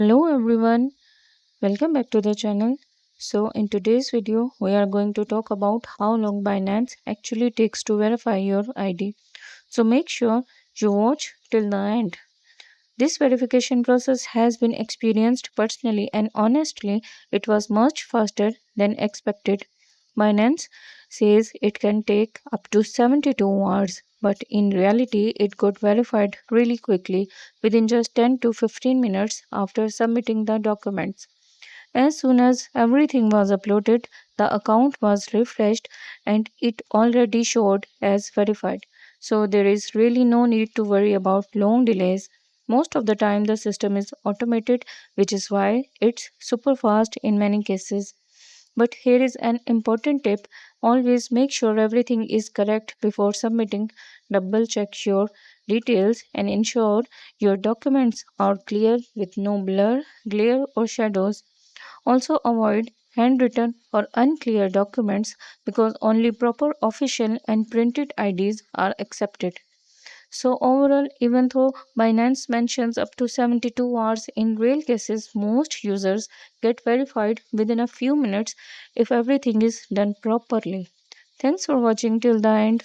Hello everyone, welcome back to the channel. So in today's video we are going to talk about how long Binance actually takes to verify your ID. So make sure you watch till the end. This verification process has been experienced personally and honestly it was much faster than expected. Binance says it can take up to 72 hours, but in reality it got verified really quickly within just 10 to 15 minutes after submitting the documents. As soon as everything was uploaded, the account was refreshed and it already showed as verified. So there is really no need to worry about long delays. Most of the time, the system is automated, which is why it's super fast in many cases. But here is an important tip, always make sure everything is correct before submitting. Double check your details and ensure your documents are clear with no blur, glare, or shadows. Also, avoid handwritten or unclear documents because only proper official and printed IDs are accepted. So, overall, even though Binance mentions up to 72 hours, in real cases, most users get verified within a few minutes if everything is done properly. Thanks for watching till the end.